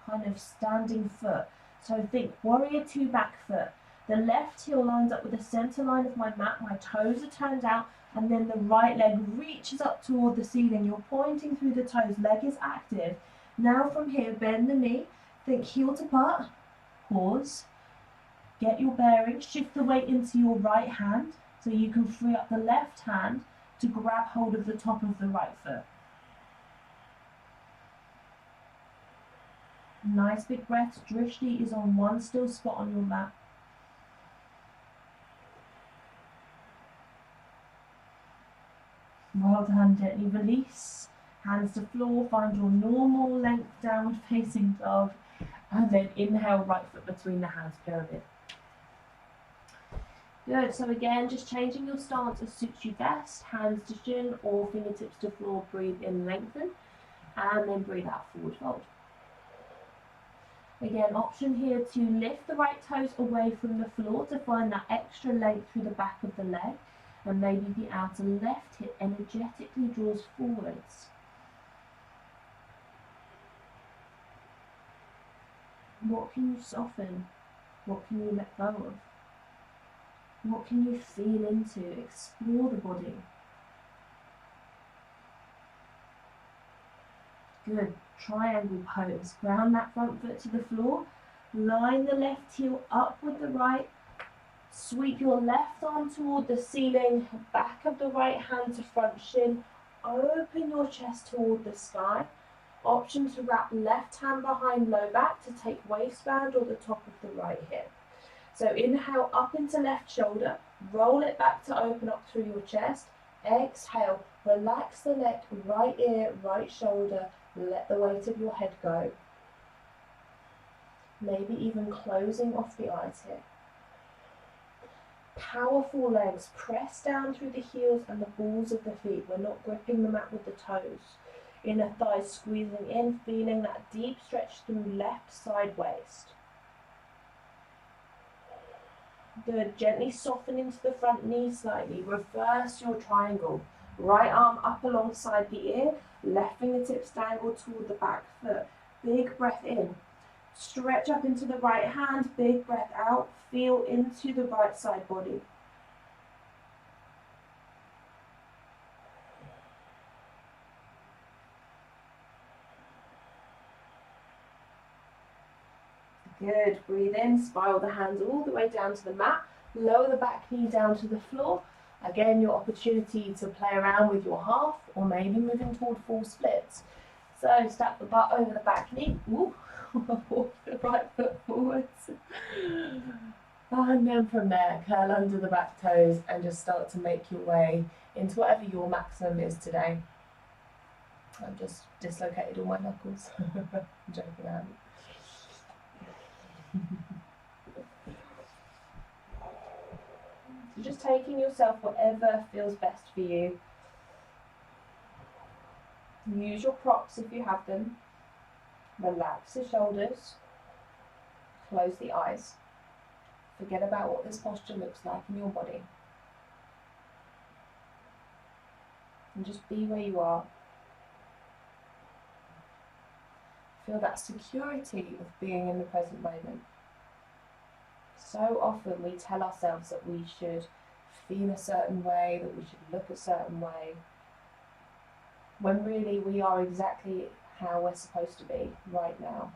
kind of standing foot. So think Warrior Two back foot. The left heel lines up with the center line of my mat, my toes are turned out, and then the right leg reaches up toward the ceiling. You're pointing through the toes, leg is active. Now from here, bend the knee, think heel to butt, pause, get your bearings, shift the weight into your right hand so you can free up the left hand to grab hold of the top of the right foot. Nice big breaths, drishti is on one still spot on your mat. Well done, gently release. Hands to floor, find your normal length downward facing dog. And then inhale, right foot between the hands, pyramid. Good, so again, just changing your stance as suits you best. Hands to shin or fingertips to floor, breathe in, lengthen. And then breathe out, forward fold. Again, option here to lift the right toes away from the floor to find that extra length through the back of the leg. And maybe the outer left hip energetically draws forwards. What can you soften? What can you let go of? What can you feel into? Explore the body. Good. Triangle pose. Ground that front foot to the floor. Line the left heel up with the right. Sweep your left arm toward the ceiling. Back of the right hand to front shin. Open your chest toward the sky. Option to wrap left hand behind low back to take waistband or the top of the right hip. So inhale up into left shoulder, roll it back to open up through your chest. Exhale, relax the neck, right ear, right shoulder, let the weight of your head go. Maybe even closing off the eyes here. Powerful legs, press down through the heels and the balls of the feet. We're not gripping the mat with the toes. Inner thighs squeezing in, feeling that deep stretch through left side waist. Good, gently soften into the front knee slightly. Reverse your triangle. Right arm up alongside the ear, left fingertips dangle toward the back foot. Big breath in. Stretch up into the right hand, big breath out. Feel into the right side body. Good, breathe in, spiral the hands all the way down to the mat, lower the back knee down to the floor. Again, your opportunity to play around with your half or maybe moving toward full splits. So step the butt over the back knee, ooh, walk the right foot forwards. And then from there, curl under the back toes and just start to make your way into whatever your maximum is today. I've just dislocated all my knuckles. I'm joking around. So just taking yourself whatever feels best for you. Use your props if you have them. Relax the shoulders. Close the eyes. Forget about what this posture looks like in your body. And just be where you are. Feel that security of being in the present moment. So often we tell ourselves that we should feel a certain way, that we should look a certain way, when really we are exactly how we're supposed to be right now.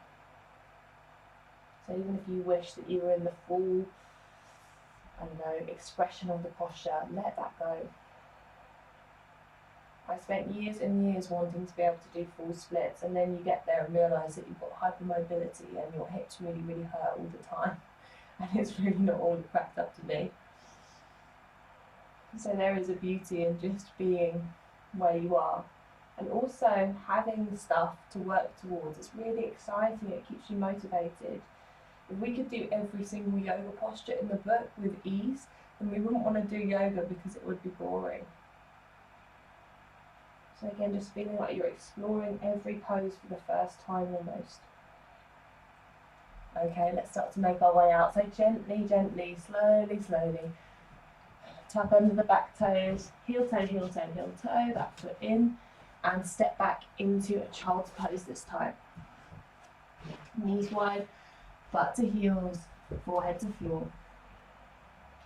So even if you wish that you were in the full, expression of the posture, let that go. I spent years and years wanting to be able to do full splits, and then you get there and realise that you've got hypermobility and your hips really, really hurt all the time, and it's really not all it cracked up to be. So there is a beauty in just being where you are, and also having the stuff to work towards. It's really exciting, it keeps you motivated. If we could do every single yoga posture in the book with ease, then we wouldn't want to do yoga because it would be boring. So again, just feeling like you're exploring every pose for the first time almost. Okay, let's start to make our way out. So gently, gently, slowly, slowly. Tuck under the back toes, heel toe, heel toe, heel toe, that foot in, and step back into a child's pose this time. Knees wide, butt to heels, forehead to floor.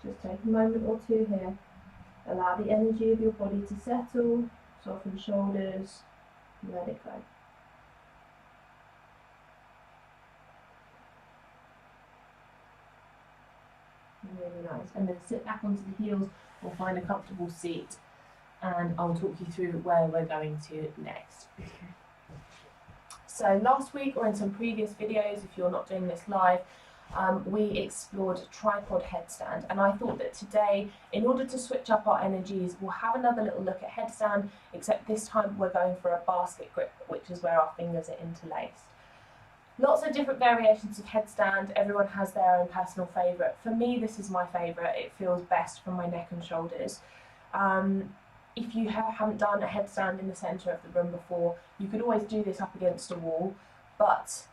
Just take a moment or two here. Allow the energy of your body to settle, soften shoulders, let it go. Really nice. And then sit back onto the heels or find a comfortable seat, and I'll talk you through where we're going to next. So last week, or in some previous videos, if you're not doing this live, we explored tripod headstand, and I thought that today, in order to switch up our energies, we'll have another little look at headstand, except this time we're going for a basket grip, which is where our fingers are interlaced. Lots of different variations of headstand, everyone has their own personal favourite. For me, this is my favourite, it feels best for my neck and shoulders. If you haven't done a headstand in the centre of the room before, you could always do this up against a wall, but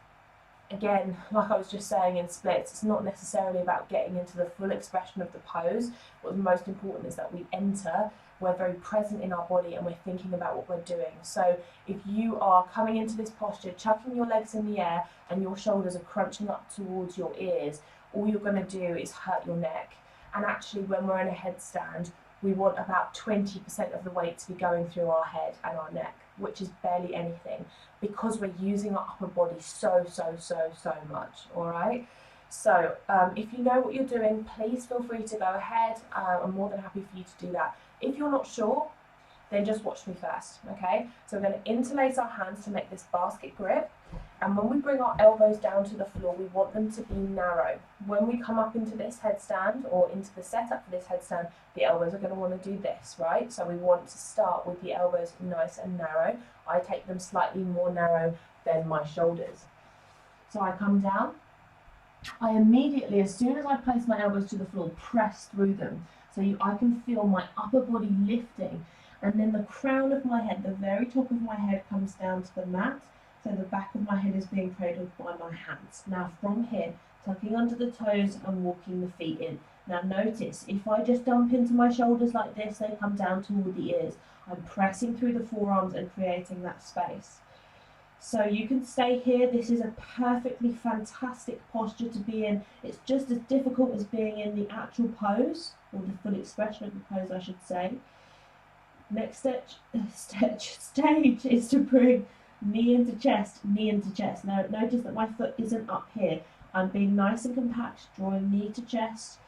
again, like I was just saying in splits, it's not necessarily about getting into the full expression of the pose. What's most important is that we enter, we're very present in our body, and we're thinking about what we're doing. So if you are coming into this posture, chucking your legs in the air and your shoulders are crunching up towards your ears, all you're going to do is hurt your neck. And actually, when we're in a headstand, we want about 20% of the weight to be going through our head and our neck, which is barely anything, because we're using our upper body so much, all right? So if you know what you're doing, please feel free to go ahead. I'm more than happy for you to do that. If you're not sure, then just watch me first, okay? So we're going to interlace our hands to make this basket grip, and when we bring our elbows down to the floor, we want them to be narrow. When we come up into this headstand, or into the setup for this headstand, the elbows are going to want to do this, right? So we want to start with the elbows nice and narrow. I take them slightly more narrow than my shoulders. So I come down. I immediately, as soon as I place my elbows to the floor, press through them. So I can feel my upper body lifting, and then the crown of my head, the very top of my head, comes down to the mat. So the back of my head is being cradled by my hands. Now from here, tucking under the toes and walking the feet in. Now notice, if I just dump into my shoulders like this, they come down toward the ears. I'm pressing through the forearms and creating that space. So you can stay here. This is a perfectly fantastic posture to be in. It's just as difficult as being in the actual pose, or the full expression of the pose, I should say. Next stage is to bring knee into chest, knee into chest. Now notice that my foot isn't up here. I'm being nice and compact, drawing knee to chest,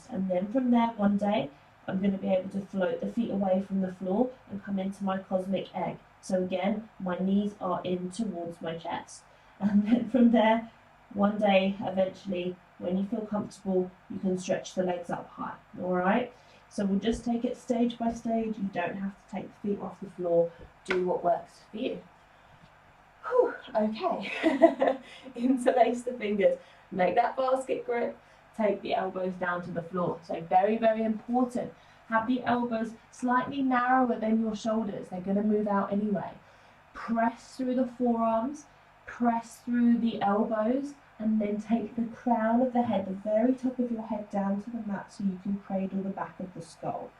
and then from there, one day, I'm going to be able to float the feet away from the floor and come into my cosmic egg. So again, my knees are in towards my chest. And then from there, one day, eventually, when you feel comfortable, you can stretch the legs up high, all right? So we'll just take it stage by stage. You don't have to take the feet off the floor. Do what works for you. Whew, okay. Interlace the fingers. Make that basket grip. Take the elbows down to the floor. So very, very important. Have the elbows slightly narrower than your shoulders. They're going to move out anyway. Press through the forearms. Press through the elbows. And then take the crown of the head, the very top of your head, down to the mat so you can cradle the back of the skull.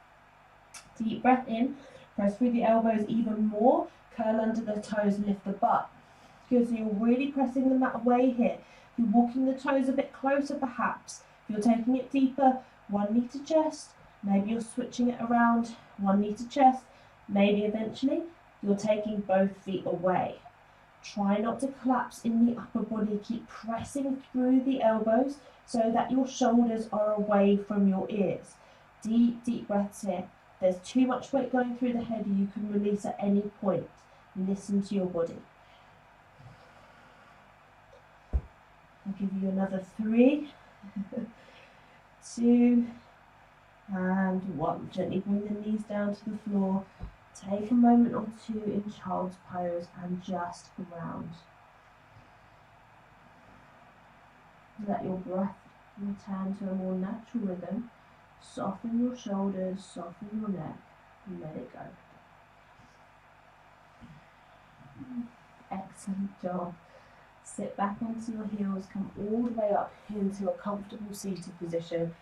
Deep breath in. Press through the elbows even more. Curl under the toes, lift the butt. Good, so you're really pressing the mat away here. You're walking the toes a bit closer perhaps. If you're taking it deeper, 1 knee to chest. Maybe you're switching it around, 1 knee to chest. Maybe eventually you're taking both feet away. Try not to collapse in the upper body. Keep pressing through the elbows so that your shoulders are away from your ears. Deep, deep breaths here. There's too much weight going through the head. You can release at any point. Listen to your body. I'll give you another 3, 2, and 1. Gently bring the knees down to the floor. Take a moment or 2 in child's pose and just ground. Let your breath return to a more natural rhythm. Soften your shoulders, soften your neck, and let it go. Excellent job. Sit back onto your heels, come all the way up into a comfortable seated position,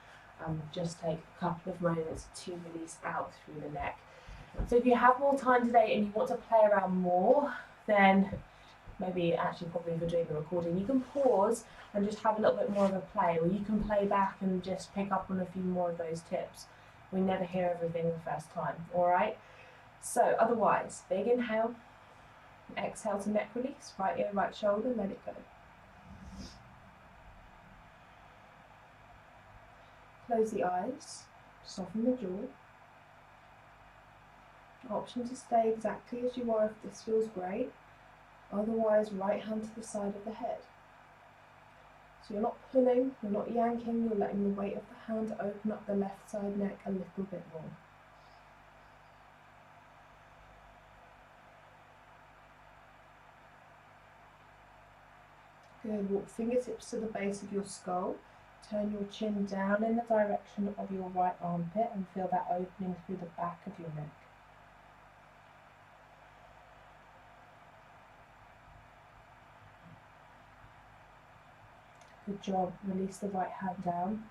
and just take a couple of moments to release out through the neck. So if you have more time today and you want to play around more, then maybe actually probably if you're doing the recording, you can pause and just have a little bit more of a play, or you can play back and just pick up on a few more of those tips. We never hear everything the first time, all right? So otherwise, big inhale, exhale to neck release, right ear, right shoulder, let it go. Close the eyes, soften the jaw. Option to stay exactly as you are if this feels great. Otherwise, right hand to the side of the head. So you're not pulling, you're not yanking, you're letting the weight of the hand open up the left side neck a little bit more. Good, walk fingertips to the base of your skull. Turn your chin down in the direction of your right armpit and feel that opening through the back of your neck. Good job. Release the right hand down.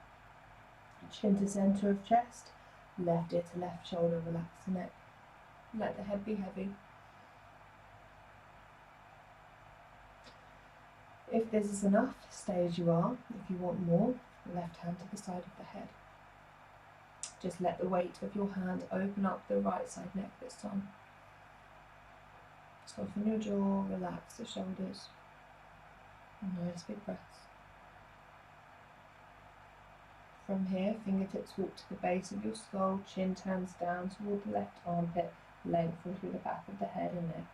Chin to centre of chest. Left ear to left shoulder. Relax the neck. Let the head be heavy. If this is enough, stay as you are. If you want more, left hand to the side of the head. Just let the weight of your hand open up the right side neck this time. Soften your jaw, relax the shoulders. Nice big breaths. From here, fingertips walk to the base of your skull, chin turns down toward the left armpit, lengthen through the back of the head and neck.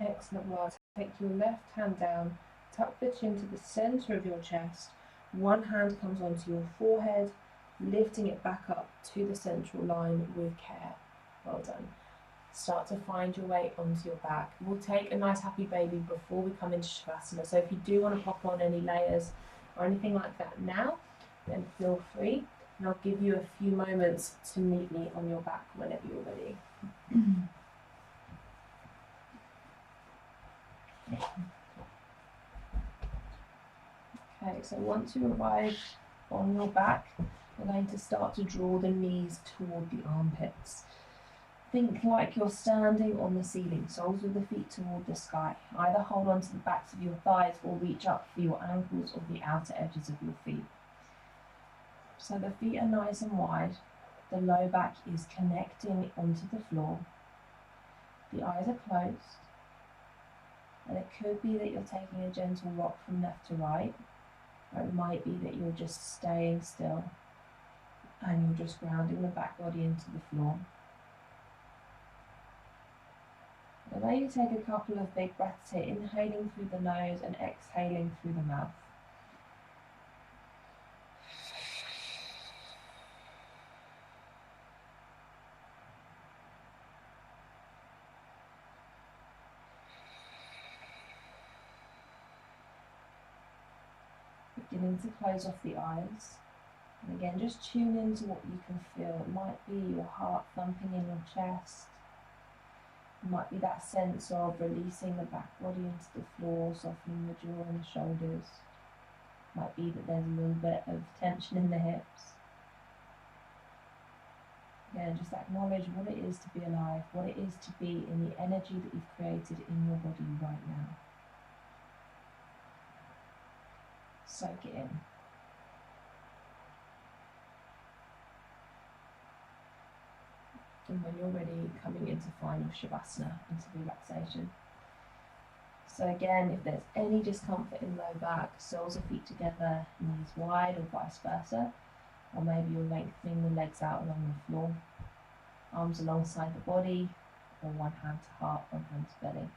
Excellent work. Take your left hand down, tuck the chin to the centre of your chest. One hand comes onto your forehead, lifting it back up to the central line with care. Well done. Start to find your way onto your back. We'll take a nice happy baby before we come into Shavasana. So if you do want to pop on any layers or anything like that now, then feel free. And I'll give you a few moments to meet me on your back whenever you're ready. Okay, so once you arrive on your back, we're going to start to draw the knees toward the armpits. Think like you're standing on the ceiling, soles of the feet toward the sky. Either hold on to the backs of your thighs or reach up for your ankles or the outer edges of your feet. So the feet are nice and wide, the low back is connecting onto the floor, the eyes are closed, and it could be that you're taking a gentle rock from left to right, or it might be that you're just staying still and you're just grounding the back body into the floor. And maybe take a couple of big breaths here, inhaling through the nose and exhaling through the mouth. Beginning to close off the eyes. And again, just tune into what you can feel. It might be your heart thumping in your chest. It might be that sense of releasing the back body into the floor, softening the jaw and the shoulders. It might be that there's a little bit of tension in the hips. Again, just acknowledge what it is to be alive, what it is to be in the energy that you've created in your body right now. Soak it in. And when you're ready, coming into final Shavasana, into relaxation. So again, if there's any discomfort in low back, soles of feet together, knees wide or vice versa, or maybe you're lengthening the legs out along the floor, arms alongside the body, or one hand to heart, one hand to belly.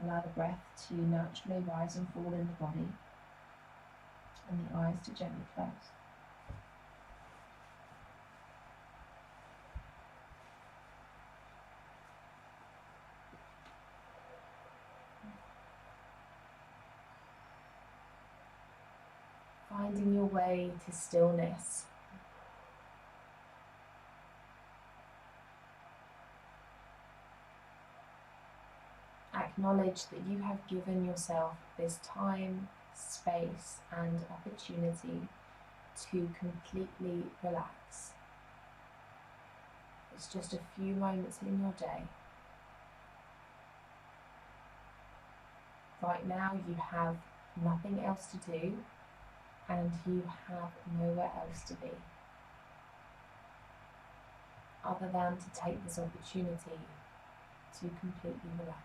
Allow the breath to naturally rise and fall in the body, and the eyes to gently close. Finding your way to stillness. Acknowledge that you have given yourself this time, space, and opportunity to completely relax. It's just a few moments in your day. Right now you have nothing else to do, and you have nowhere else to be, other than to take this opportunity to completely relax.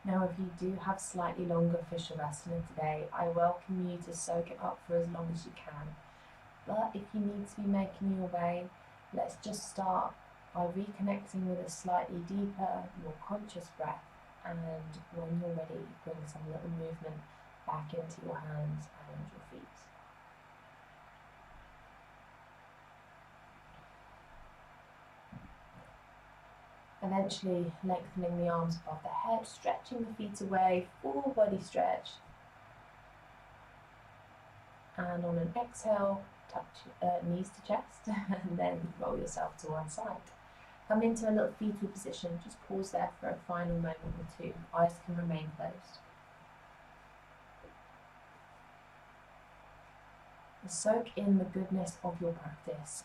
Now, if you do have slightly longer for Shavasana today, I welcome you to soak it up for as long as you can. But if you need to be making your way, let's just start by reconnecting with a slightly deeper, more conscious breath. And when you're ready, bring some little movement back into your hands and your feet. Eventually lengthening the arms above the head, stretching the feet away, full body stretch. And on an exhale, touch knees to chest, and then roll yourself to one side. Come into a little fetal position, just pause there for a final moment or two. Eyes can remain closed. Soak in the goodness of your practice.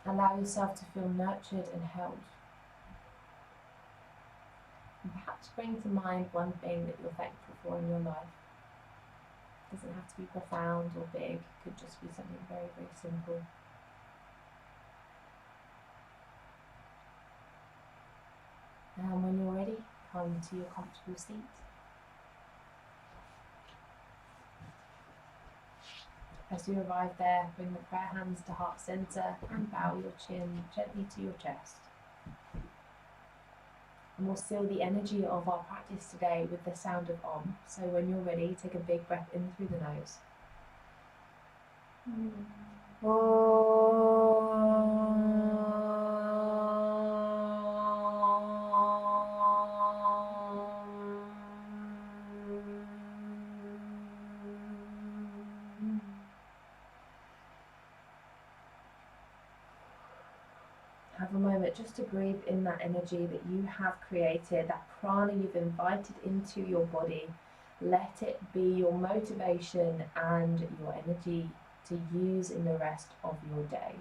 Allow yourself to feel nurtured and held. And perhaps bring to mind one thing that you're thankful for in your life. It doesn't have to be profound or big, it could just be something very, very simple. And when you're ready, come to your comfortable seat. As you arrive there, bring the prayer hands to heart center and bow your chin gently to your chest. And we'll seal the energy of our practice today with the sound of Om. So when you're ready, take a big breath in through the nose. Have a moment just to breathe in that energy that you have created, that prana you've invited into your body. Let it be your motivation and your energy to use in the rest of your day.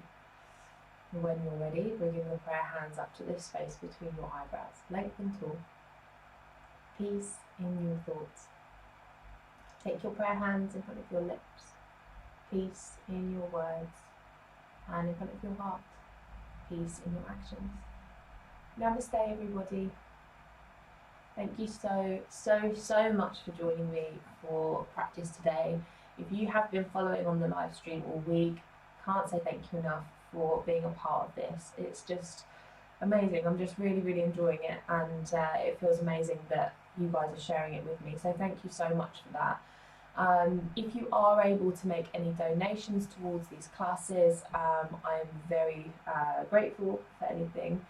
And when you're ready, bring the prayer hands up to this space between your eyebrows, lengthen tall. Peace in your thoughts. Take your prayer hands in front of your lips. Peace in your words and in front of your heart. Peace in your actions. Namaste, everybody. Thank you so much for joining me for practice today. If you have been following on the live stream all week, can't say thank you enough for being a part of this. It's just amazing. I'm just really enjoying it, and it feels amazing that you guys are sharing it with me. So thank you so much for that. If you are able to make any donations towards these classes, I'm very grateful for anything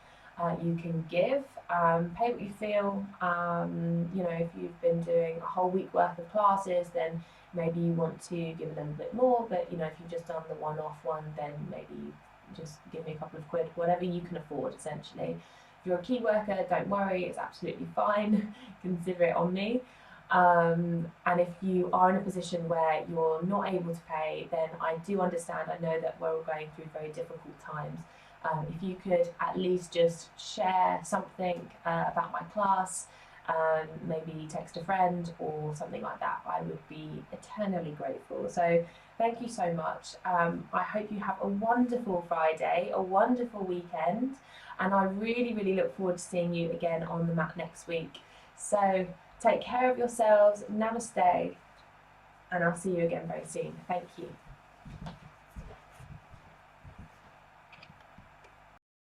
you can give. Pay what you feel. You know, if you've been doing a whole week worth of classes, then maybe you want to give a little bit more. But you know, if you've just done the one-off one, then maybe just give me a couple of quid, whatever you can afford, essentially. If you're a key worker, don't worry, it's absolutely fine. Consider it on me. And if you are in a position where you're not able to pay, then I do understand. I know that we're all going through very difficult times. If you could at least just share something about my class, maybe text a friend or something like that, I would be eternally grateful. So thank you so much. I hope you have a wonderful Friday, a wonderful weekend, and I really look forward to seeing you again on the mat next week. So take care of yourselves. Namaste, and I'll see you again very soon. Thank you.